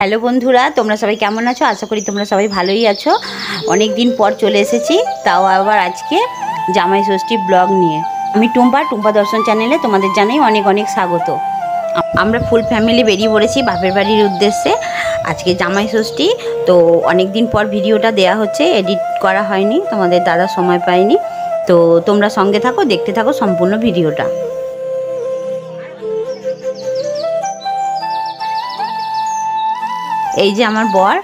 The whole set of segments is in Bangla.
হ্যালো বন্ধুরা, তোমরা সবাই কেমন আছো? আশা করি তোমরা সবাই ভালোই আছো। অনেক দিন পর চলে এসেছি, তাও আবার আজকে জামাই ষষ্ঠী ব্লগ নিয়ে। আমি টুম্পা দর্শন চ্যানেলে তোমাদের জানাই অনেক অনেক স্বাগত। আমরা ফুল ফ্যামিলি বেরিয়ে পড়েছি বাপের বাড়ির উদ্দেশ্যে। আজকে জামাই ষষ্ঠী, তো অনেক দিন পর ভিডিওটা দেয়া হচ্ছে, এডিট করা হয়নি, তোমাদের দাদা সময় পায়নি। তো তোমরা সঙ্গে থাকো, দেখতে থাকো সম্পূর্ণ ভিডিওটা। এই যে আমার বর,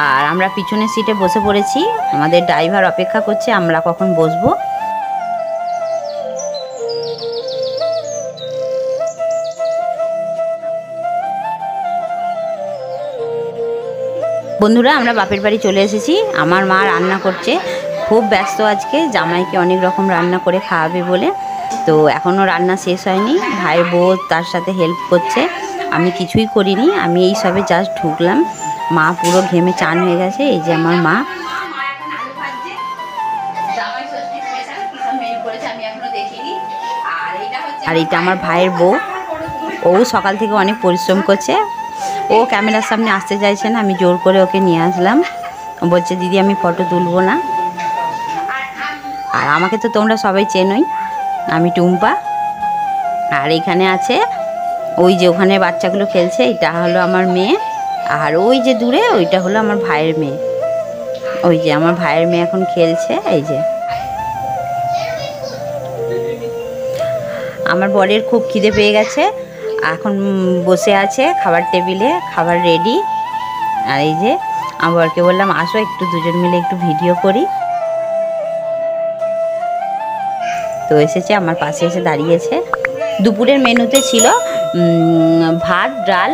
আর আমরা পিছনের সিটে বসে পড়েছি। আমাদের ড্রাইভার অপেক্ষা করছে আমরা কখন বসবো। বন্ধুরা, আমরা বাপের বাড়ি চলে এসেছি। আমার মা রান্না করছে, খুব ব্যস্ত আজকে, জামাইকে অনেক রকম রান্না করে খাওয়াবে বলে। তো এখনও রান্না শেষ হয়নি, ভাইয়ের বউ তার সাথে হেল্প করছে। আমি কিছুই করিনি, আমি এই সবে জাস্ট ঢুকলাম। মা পুরো ঘেমে চান হয়ে গেছে। এই যে আমার মা। আর এটা আমার ভাইয়ের বউ, ও সকাল থেকে অনেক পরিশ্রম করছে। ও ক্যামেরার সামনে আসতে চাইছে না, আমি জোর করে ওকে নিয়ে আসলাম। বলছে দিদি আমি ফটো তুলবো না। আর আমাকে তো তোমরা সবাই চেনোই, আমি টুম্পা। আর এখানে আছে ওই যে ওখানে বাচ্চাগুলো খেলছে, এটা হলো আমার মেয়ে। আর ওই যে দূরে ওইটা হলো আমার ভাইয়ের মেয়ে। ওই যে আমার ভাইয়ের মেয়ে এখন খেলছে। এই যে আমার বরের খুব খিদে পেয়ে গেছে, এখন বসে আছে খাবার টেবিলে, খাবার রেডি। আর এই যে আমার বরকে বললাম আসো একটু দুজন মিলে একটু ভিডিও করি। তো এসেছে, আমার পাশে এসে দাঁড়িয়েছে। দুপুরের মেনুতে ছিল ভাত, ডাল,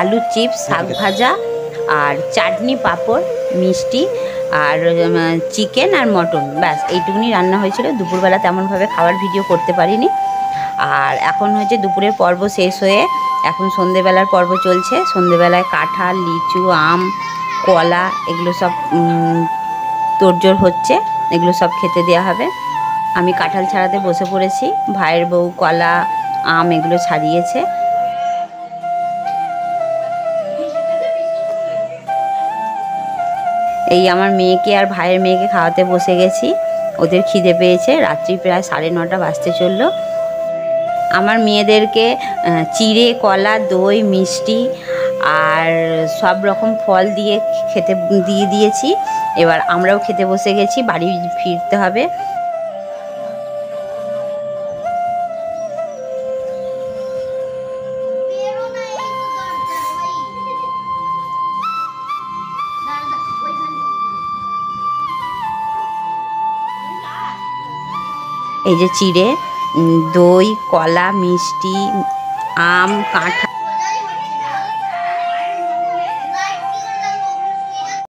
আলু চিপস, শাক ভাজা, আর চাটনি, পাঁপড়, মিষ্টি, আর চিকেন আর মটন। ব্যাস এইটুকুনি রান্না হয়েছিল। দুপুরবেলা তেমনভাবে খাবার ভিডিও করতে পারিনি। আর এখন হচ্ছে দুপুরের পর্ব শেষ হয়ে এখন সন্ধেবেলার পর্ব চলছে। সন্ধেবেলায় কাঁঠাল, লিচু, আম, কলা এগুলো সব তোড়জোড় হচ্ছে, এগুলো সব খেতে দেওয়া হবে। আমি কাঁঠাল ছাড়াতে বসে পড়েছি, ভাইয়ের বউ কলা, আম এগুলো ছাড়িয়েছে। এই আমার মেয়েকে আর ভাইয়ের মেয়েকে খাওয়াতে বসে গেছি, ওদের খিদে পেয়েছে। রাত্রি প্রায় 9:30 বাজতে চললো। আমার মেয়েদেরকে চিড়ে, কলা, দই, মিষ্টি আর সব রকম ফল দিয়ে খেতে দিয়ে দিয়েছি। এবার আমরাও খেতে বসে গেছি, বাড়ি ফিরতে হবে। এই যে চিড়ে, দই, কলা, মিষ্টি, আম, কাঁঠাল।